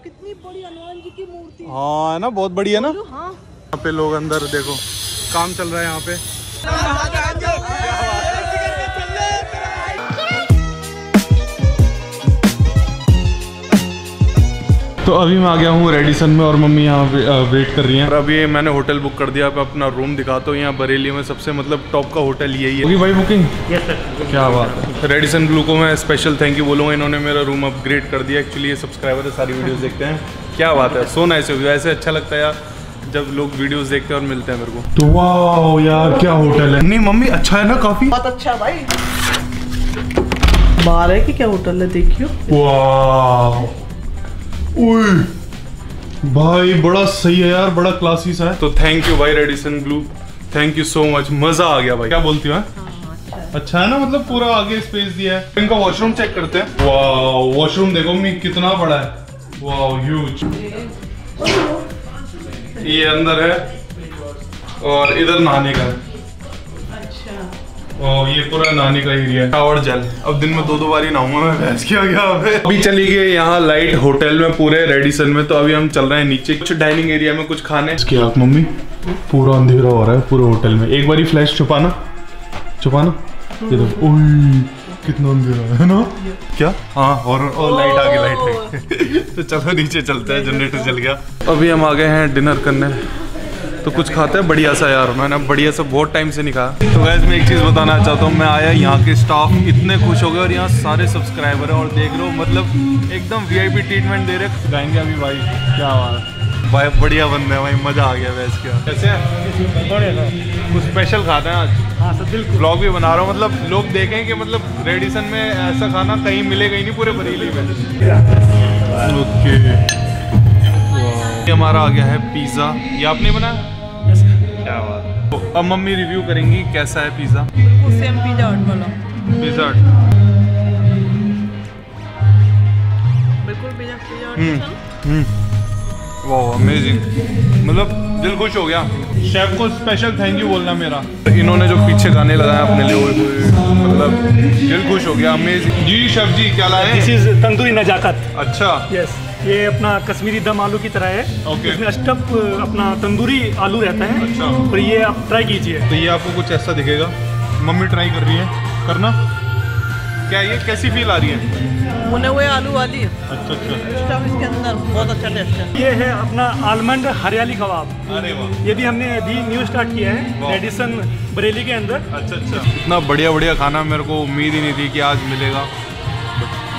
कितनी बड़ी हनुमान जी की मूर्ति। हाँ है ना, बहुत बड़ी है ना। हाँ यहाँ पे लोग अंदर देखो काम चल रहा है यहाँ पे। तो अभी मैं आ गया हूँ रेडिसन में और मम्मी यहाँ वेट कर रही हैं। और अभी मैंने होटल बुक कर दिया। मैं अपना रूम दिखाता हूँ। यहाँ बरेली में सबसे मतलब टॉप का होटल यही है। भाई बुकिंग यस सर। क्या बात। रेडिसन ब्लू को मैं स्पेशल थैंक यू बोलूँगा, इन्होंने मेरा रूम अपग्रेड कर दिया। एक्चुअली ये सब्सक्राइबर है, सारी वीडियोस देखते हैं। क्या बात है, सो नाइस। ऐसे अच्छा लगता है यार जब लोग वीडियोस देखते हैं और मिलते हैं मेरे को। तो वाह यार क्या होटल है। नहीं मम्मी अच्छा है ना, काफी बहुत अच्छा भाई। बाहर है कि क्या होटल है, देखियो। वाह भाई बड़ा सही है यार, बड़ा क्लासी सा है। तो थैंक यू भाई Radisson Blu, thank you so much. मजा आ गया भाई। क्या बोलती हो? अच्छा है ना, मतलब पूरा आगे स्पेस दिया है। इनका वॉशरूम चेक करते हैं। वाह वॉशरूम देखो मम्मी कितना बड़ा है। वाह ह्यूज। ये अंदर है और इधर नहाने का है। ये पूरा नहाने का एरिया है। Shower gel. अब दिन में 2-2 बार ही नहाऊंगा मैं, भैंस किया गया। अभी चली गई यहाँ लाइट होटल में पूरे रेडिसन में। तो अभी हम चल रहे हैं नीचे कुछ डाइनिंग एरिया में कुछ खाने। इसकी आँख मम्मी पूरा अंधेरा हो रहा है पूरे होटल में। एक बारी फ्लैश छुपाना ये देखो। कितना अंधेरा है ना। क्या हाँ और लाइट आ गई, लाइट है। तो चलो नीचे चलते हैं, जनरेटर जल गया। अभी हम आ गए हैं डिनर करने। तो कुछ खाते हैं बढ़िया सा यार। मैंने बढ़िया सा बहुत टाइम से नहीं खाया। तो गाइस मैं एक चीज़ बताना चाहता हूँ। मैं आया, यहाँ के स्टाफ इतने खुश हो गए और यहाँ सारे सब्सक्राइबर हैं और देख लो मतलब एकदम VIP ट्रीटमेंट दे रहे। गाएंगे अभी भाई। क्या बात भाई, बढ़िया बंदे हैं भाई, मजा आ गया वैस क्या। कैसे है? कुछ स्पेशल खाते हैं आज। हाँ सर बिल्कुल। ब्लॉग भी बना रहा हूँ, मतलब लोग देखें कि मतलब रेडिसन में ऐसा खाना कहीं मिलेगा ही नहीं पूरे बरेली में। ओके हमारा आ गया है पिज़्ज़ा। ये आपने बनाया? क्या बात। तो अब मम्मी रिव्यू करेंगी कैसा है पिज़्ज़ा। बिल्कुल सेम पिज़्ज़ा हट वाला। पिज़्ज़ा बिल्कुल पिज़्ज़ा वाह अमेजिंग, मतलब दिल खुश हो गया। शेफ को स्पेशल थैंक यू बोलना मेरा। इन्होंने जो पीछे गाने लगाए अपने लिए मतलब दिल खुश हो गया। अमेजिंग। जी शेफ जी क्या लाए? This is tandoori Nazakat. अच्छा यस, ये अपना कश्मीरी दम आलू की तरह है। ओके। इसमें स्टफ अपना तंदूरी आलू रहता है। अच्छा। और ये आप ट्राई कीजिए। तो ये आपको कुछ ऐसा दिखेगा। मम्मी ट्राई कर रही है, करना। क्या ये कैसी फील आ रही है? भुने हुए आलू वाली। अच्छा अच्छा। स्टफ इसके अंदर बहुत अच्छा टेस्ट है। ये है अपना आलमंड हरियाली कबाब। अरे वाह। ये भी हमने अभी न्यू स्टार्ट किया है रेडिसन बरेली के अंदर। अच्छा अच्छा। इतना बढ़िया बढ़िया खाना मेरे को उम्मीद ही नहीं थी कि आज मिलेगा।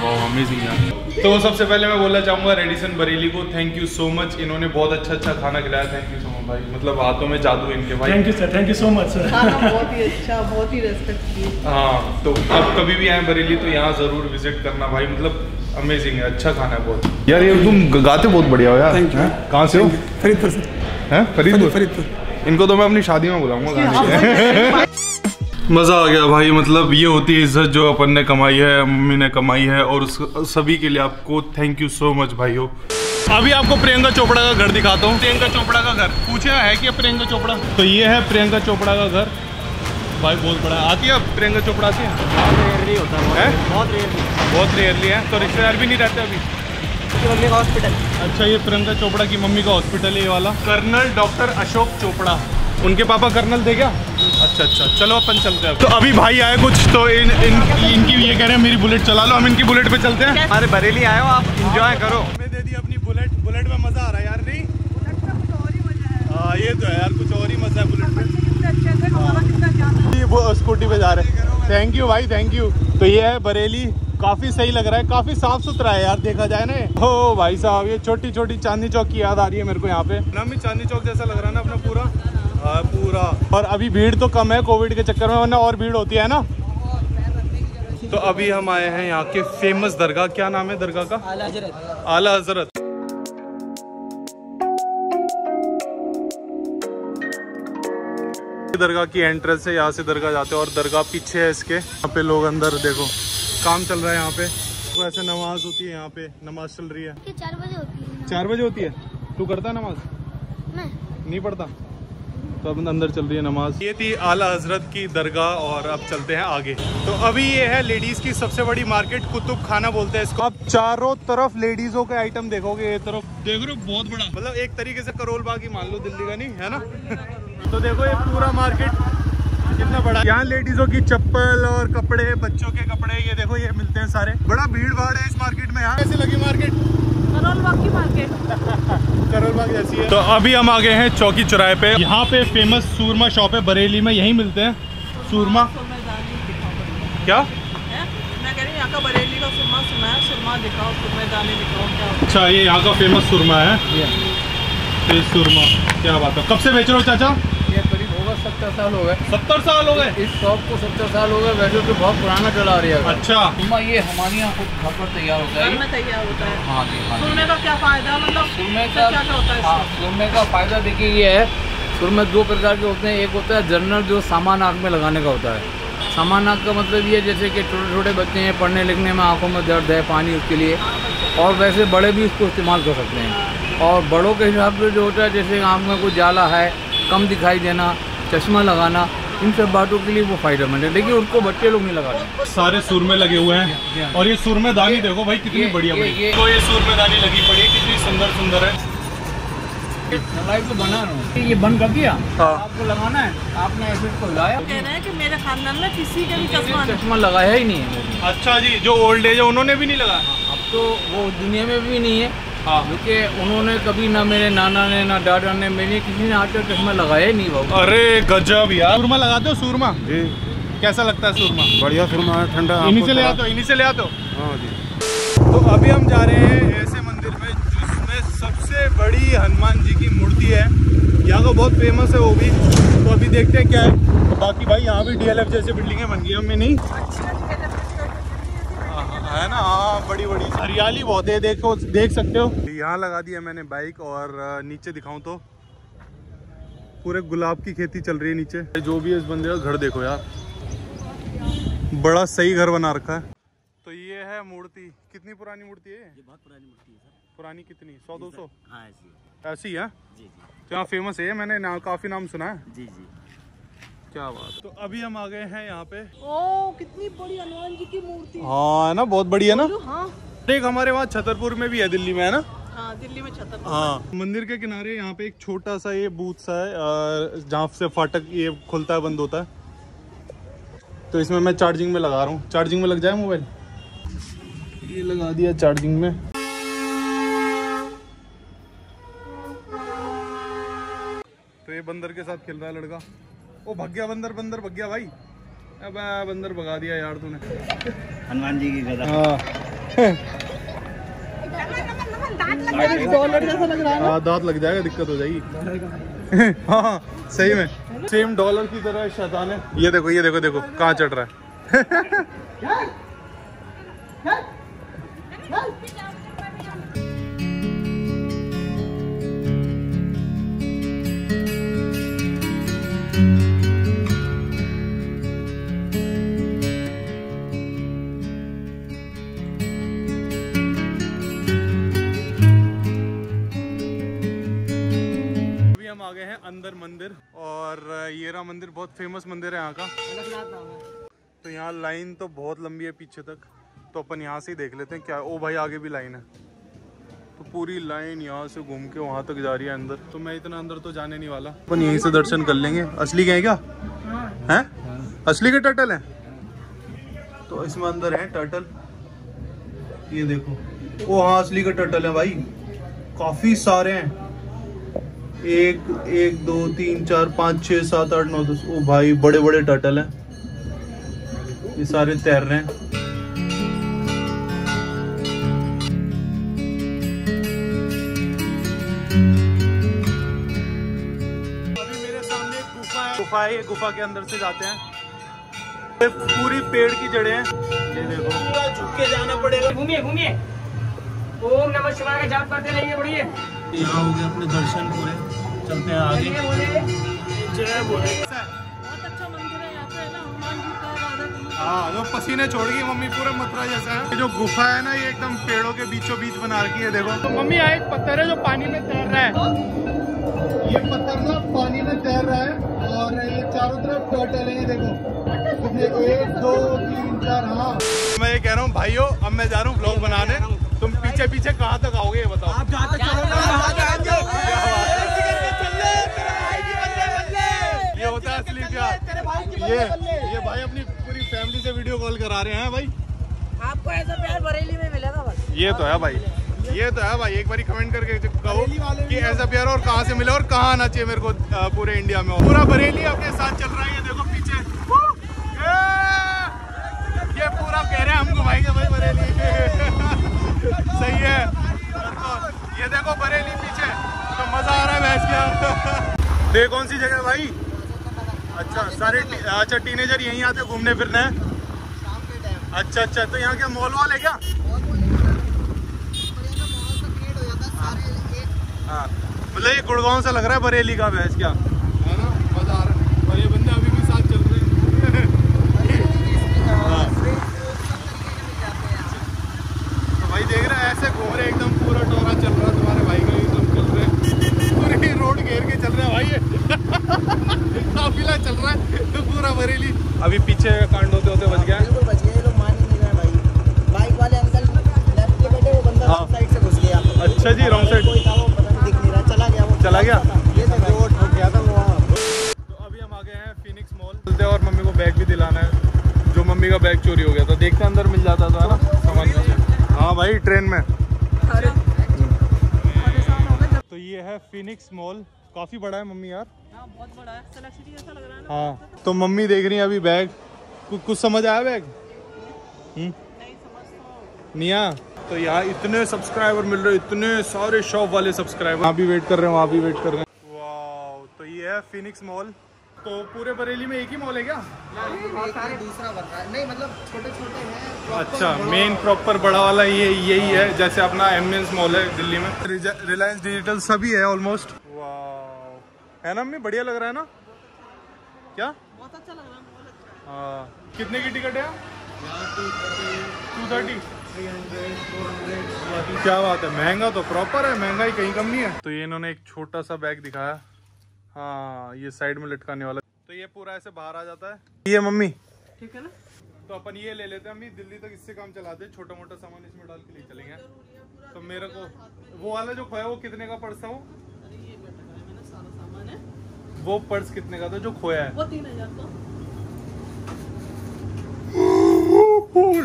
वाह अमेजिंग यार। तो सबसे पहले मैं बोलना चाहूँगा रेडिसन बरेली को थैंक यू सो मच। इन्होंने बहुत अच्छा खाना खिलाया। थैंक यू सो मच भाई, मतलब हाथों में जादू इनके भाई। Thank you sir, thank you so much sir. खाना बहुत ही अच्छा, बहुत ही रेस्पेक्ट की। हाँ तो अब कभी भी आए बरेली तो यहाँ ज़रूर विजिट करना भाई, मतलब अमेजिंग है, अच्छा खाना है बहुत। यार ये तुम गाते बहुत बढ़िया हो यार। Thank you. कहाँ से हो? फरीदपुर सर। हैं फरीदपुर? फरीदपुर। इनको तो मैं अपनी शादी में बुलाऊंगा। मज़ा आ गया भाई, मतलब ये होती है इज्जत जो अपन ने कमाई है, मम्मी ने कमाई है। और सभी के लिए आपको थैंक यू सो मच भाइयों। अभी आपको प्रियंका चोपड़ा का घर दिखाता हूँ। प्रियंका चोपड़ा का घर पूछा है क्या प्रियंका चोपड़ा? तो ये है प्रियंका चोपड़ा का घर भाई, बहुत बड़ा। आती है प्रियंका चोपड़ा? आती है? बहुत रेयरली होता है। बहुत रेयरली है। तो रिश्तेदार भी नहीं रहते अभी? मम्मी का हॉस्पिटल। अच्छा ये प्रियंका चोपड़ा की मम्मी का हॉस्पिटल है ये वाला। कर्नल डॉक्टर अशोक चोपड़ा, उनके पापा कर्नल थे क्या? अच्छा अच्छा चलो अपन चलते हैं। तो अभी भाई आए कुछ तो इनकी ये कह रहे हैं मेरी बुलेट चला लो। हम इनकी बुलेट पे चलते हैं। अरे बरेली आए हो आप, एंजॉय करो। हमें दे दी अपनी बुलेट। बुलेट में मजा आ रहा है यार। नहीं हाँ ये तो है यार, कुछ और ही मजा है बुलेट में। वो स्कूटी पे जा रहे हैं। थैंक यू भाई, थैंक यू। तो ये है बरेली, काफी सही लग रहा है, काफी साफ सुथरा है यार देखा जाए ना। ओ भाई साहब ये छोटी छोटी चांदनी चौक की याद आ रही है मेरे को यहाँ पे ना। भी चांदनी चौक जैसा लग रहा है ना अपना पूरा। हाँ पूरा। और अभी भीड़ तो कम है कोविड के चक्कर में, वरना और भीड़ होती है ना। तो अभी हम आए हैं यहाँ के फेमस दरगाह। क्या नाम है दरगाह का? आला हजरत। दरगाह की एंट्रेंस है, यहाँ से दरगाह जाते हैं और दरगाह पीछे है इसके। यहाँ पे लोग अंदर देखो काम चल रहा है यहाँ पे। तो ऐसे नमाज होती है यहाँ पे, नमाज चल रही है। 4 बजे होती है। 4 बजे होती है? तू करता नमाज? मैं नहीं पढ़ता? तो अब अंदर चल रही है नमाज। ये थी आला हजरत की दरगाह और अब चलते हैं आगे। तो अभी ये है लेडीज की सबसे बड़ी मार्केट, कुतुब खाना बोलते हैं इसको। आप चारों तरफ लेडीजों के आइटम देखोगे, ये तरफ देख रहे हो बहुत बड़ा, मतलब एक तरीके से करोल बाग ही मान लो, दिल्ली का नहीं है ना। तो देखो ये पूरा मार्केट कितना बड़ा। यहाँ लेडीजों की चप्पल और कपड़े, बच्चों के कपड़े, ये देखो ये मिलते हैं सारे। बड़ा भीड़ भाड़ है इस मार्केट में। यहाँ कैसी लगी मार्केट? करोल बाग की मार्केट, करोल बाग जैसी है। तो अभी हम आ गए हैं चौकी चौराहे पे। यहाँ पे फेमस सूरमा शॉप है बरेली में, यहीं मिलते हैं सूरमा। क्या मैं कह रही हूँ यहाँ का बरेली का सुरमा सुना है, सुरमा दिखाओ, सुरमेदानी दिखाओ क्या। अच्छा ये यहाँ का फेमस सुरमा है, तो सुरमा क्या बात है। कब से बेच रहे हो चाचा? ये करीब होगा 70 साल हो गए। 70 साल हो गए इस शॉप को 70 साल हो गए, वैसे तो बहुत पुराना चला रही है। अच्छा ये हमारे यहाँ खुद घर पर तैयार होता है। घर में तैयार होता है। हाँ जी, हाँ जी। सुरमे का क्या फायदा, मतलब सुरमे क्या का क्या होता है? हाँ, सुरमे का फायदा देखिए ये है, सुरमे 2 प्रकार के होते हैं। एक होता है जनरल, जो सामान आँख में लगाने का होता है। सामान आँख का मतलब ये जैसे कि छोटे छोटे बच्चे हैं, पढ़ने लिखने में आँखों में दर्द है, पानी उसके लिए, और वैसे बड़े भी इसको इस्तेमाल कर सकते हैं। और बड़ों के हिसाब से जो होता है, जैसे आँख में कोई जाला है, कम दिखाई देना, चश्मा लगाना, इन सब बातों के लिए वो फायदेमंद है, लेकिन उनको बच्चे लोग नहीं लगाते। सारे सूरमे लगे हुए हैं। और ये सूरमेदानी देखो भाई कितनी बढ़िया बड़ी। तो ये सूरमेदानी लगी पड़ी है, कितनी सुंदर सुंदर है। लाइव तो बना रहा हूँ, ये बंद कर दिया। हाँ। आपको लगाना है, आपने ऐसे को हिलाया। कह रहे हैं कि मेरे खानदान में किसी का भी चश्मा लगाया ही नहीं है। अच्छा जी, जो ओल्ड एज है उन्होंने भी नहीं लगाया। अब तो वो दुनिया में भी नहीं है। हाँ। क्योंकि उन्होंने कभी, ना मेरे नाना ने, ना दादा ने, मेरे किसी ने आज तक चश्मा लगाया ही नहीं बाबू। अरे गजब यार। सूरमा लगाते हो? सूरमा जी कैसा लगता है सूरमा? बढ़िया सूरमा है, ठंडा। इन्हीं से ले आते हो? इन्हीं से ले आते हो? हाँ जी। तो अभी हम जा रहे हैं ऐसे मंदिर में जिसमें सबसे बड़ी हनुमान जी की मूर्ति है। यहाँ का बहुत फेमस है वो भी। तो अभी देखते हैं क्या है। बाकी भाई यहाँ भी DLF जैसे बिल्डिंगें बन गई हमें नहीं है ना। हाँ बड़ी बड़ी हरियाली बहुत है, देखो देख सकते हो। यहाँ लगा दिया मैंने बाइक, और नीचे दिखाऊं तो पूरे गुलाब की खेती चल रही है नीचे। जो भी है इस बंदे का घर देखो यार, बड़ा सही घर बना रखा है। तो ये है मूर्ति। कितनी पुरानी मूर्ति है ये? बहुत पुरानी मूर्ति है सर। पुरानी कितनी? 100-200? हाँ ऐसी है जी जी। तो यहाँ फेमस है, मैंने काफी नाम सुना है। जी जी। क्या बात। तो अभी हम आ गए हैं यहाँ पे। ओ कितनी बड़ी हनुमान जी की मूर्ति। हाँ है ना, बहुत बड़ी है ना। हाँ एक हमारे वहाँ छतरपुर में भी है, दिल्ली में है ना। हाँ दिल्ली में छतरपुर। हाँ मंदिर के किनारे यहाँ पे एक छोटा सा ये बूथ सा है, जहाँ से फाटक ये खुलता है बंद होता है। तो इसमें मैं चार्जिंग में लगा रहा हूँ। चार्जिंग में लग जाए मोबाइल। ये लगा दिया चार्जिंग में। तो ये बंदर के साथ खेल रहा है लड़का। ओ भग गया बंदर, बंदर भग गया भाई। अब बंदर भगा दिया यार तूने। हनुमान जी की गदा। हाँ डॉलर जैसा लग रहा है ना। हाँ दांत लग जाएगा, दिक्कत हो जाएगी। हाँ सही में सेम डॉलर की तरह शैतान है। ये देखो ये देखो देखो कहाँ चढ़ रहा है। आ गए हैं अंदर मंदिर, और ये रहा मंदिर। बहुत फेमस मंदिर है यहाँ का। तो यहाँ लाइन तो बहुत लंबी है पीछे तक, तो अपन यहाँ से ही देख लेते हैं क्या। ओ भाई आगे भी लाइन है। तो पूरी लाइन यहाँ से घूम के वहाँ तक जा रही है अंदर। तो मैं इतना अंदर तो जाने नहीं वाला, अपन यहीं से दर्शन कर लेंगे। असली के हैं क्या? हैं? असली के टर्टल हैं? तो इसमें अंदर है टर्टल, ये देखो। ओ हाँ असली के टर्टल है भाई, काफी सारे हैं। 1 2 3 4 5 6 7 8 9 10। ओ भाई बड़े बड़े टर्टल हैं, ये सारे तैर रहे हैं। अभी मेरे सामने एक गुफा है। गुफा है, ये गुफा के अंदर से जाते हैं। ये पूरी पेड़ की जड़ें हैं, ये देखो। पूरा झुक के जाना पड़ेगा। घूमिए घूमिए, ओम नमः शिवाय का जाप करते रहिए। बढ़िए यहाँ हो गए अपने दर्शन पूरे, चलते हैं आगे। बोले जय बोले। बहुत अच्छा मंदिर है यहाँ पे, है ना। हनुमान जी का, राधा कृष्ण हाँ जो पसीने छोड़ गई मम्मी पूरे मथुरा जैसा है। ये जो गुफा है ना ये एकदम पेड़ों के बीचों बीच बना रखी है। देखो तो मम्मी यहाँ एक पत्थर है जो पानी में तैर रहा है। ये पत्थर ना पानी में तैर रहा है और ये चारों तरफ टर्टल है। देखो 1 2 3 4। हाँ मैं ये कह रहा हूँ भाइयों, अब मैं जा रहा हूँ ब्लॉग बनाने। तुम पीछे पीछे कहाँ तक आओगे ये बताओ। आप जहाँ तक ये होता है असली प्यार। ये भाई अपनी पूरी फैमिली से वीडियो कॉल करा रहे हैं भाई। आपको ऐसा प्यार बरेली में मिलेगा बस। ये तो है भाई, ये तो है भाई। एक बार कमेंट करके कहो कि ऐसा प्यार और कहाँ से मिला और कहाँ आना चाहिए मेरे को पूरे इंडिया में। पूरा बरेली अपने साथ चल रहा है। ये देखो पीछे ये पूरा कह रहे हैं हम घुमाएंगे भाई बरेली। सही है। ये देखो बरेली पीछे तो मजा आ रहा है भैंस क्या। ये कौन सी जगह है भाई? अच्छा सारे अच्छा टीनेजर यहीं आते घूमने फिरने। अच्छा अच्छा तो यहाँ क्या मॉल वॉल है क्या? हाँ मतलब ये गुड़गांव से लग रहा है बरेली का भैंस क्या है ना। मजा आ रहा है और ये बंदे अभी भी साथ चल रहे हैं। तो भाई देख रहे हैं ऐसे घूम रहे एकदम पूरा टोरा चल रहा है। तुम्हारे भाई का एकदम चल रहे हैं पूरे रोड घेर के चल रहे हैं भाई। काफिला चल रहा है तो पूरा बरेली। अभी पीछे कांड होते होते बच गया। ये लोग मान ही नहीं रहे भाई। बाइक वाले अंकल लेफ्ट पे बैठे, वो बंदा साइड से घुस गया। अच्छा जी रॉन्ग साइड कोई था वो पता नहीं दिख नहीं रहा, चला गया। वो चला गया। ये तो वो ठोक गया था वो। तो अभी हम आ गए हैं फिनिक्स मॉल और मम्मी को बैग भी दिलाना है। जो मम्मी का बैग चोरी हो गया था, देखते अंदर मिल जाता था ना सामान। हाँ भाई ट्रेन में। तो ये है फिनिक्स मॉल, काफी बड़ा है मम्मी यार। हाँ बहुत बड़ा है, सेलेक्ट सिटी जैसा लग रहा है ना। हाँ तो मम्मी देख रही है अभी बैग। कुछ समझ आया बैग? नहीं समझ तो नहीं आया। तो यहाँ इतने सब्सक्राइबर मिल रहे, इतने सारे शॉप वाले सब्सक्राइबर। वहाँ भी वेट कर रहे हैं, वहाँ भी वेट कर रहे हैं। वाह तो ये है फिनिक्स मॉल। तो पूरे बरेली में एक ही मॉल है क्या? दूसरा बन रहा है। नहीं मतलब छोटे छोटे हैं। अच्छा मेन प्रॉपर बड़ा वाला ये यही है, जैसे अपना एमएनएस मॉल है दिल्ली में। रिलायंस डिजिटल सभी है ऑलमोस्ट। वाह है ना मम्मी, बढ़िया लग रहा है ना क्या? बहुत अच्छा लग रहा है। हाँ कितने की टिकट है? 230 क्या बात है। महंगा तो प्रॉपर है, महंगाई कहीं कम नहीं है। तो ये इन्होंने एक छोटा सा बैग दिखाया। हाँ ये साइड में लटकाने वाला। तो ये पूरा ऐसे बाहर आ जाता है। ये मम्मी ठीक है ना। तो अपन ये ले लेते हैं अम्मी, दिल्ली तक इससे काम चलाते हैं। छोटा मोटा सामान इसमें डाल के ले चलेंगे। तो मेरे को वो वाला जो खोया वो कितने का पर्स था? वो ये मैंने सारा सामान है। वो पर्स कितने का था जो खोया है? वो 3000 का।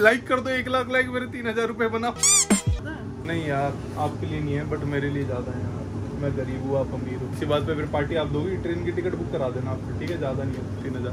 लाइक कर दो 1 लाख लाइक, मेरे 3000 रुपए बना। नहीं यार आपके लिए नहीं है बट मेरे लिए ज्यादा है यार। मैं गरीब हूँ, आप अमीर हो। इसी बात पे फिर पार्टी आप दोगी। ट्रेन की टिकट बुक करा देना आप, ठीक है? ज्यादा नहीं है 3000।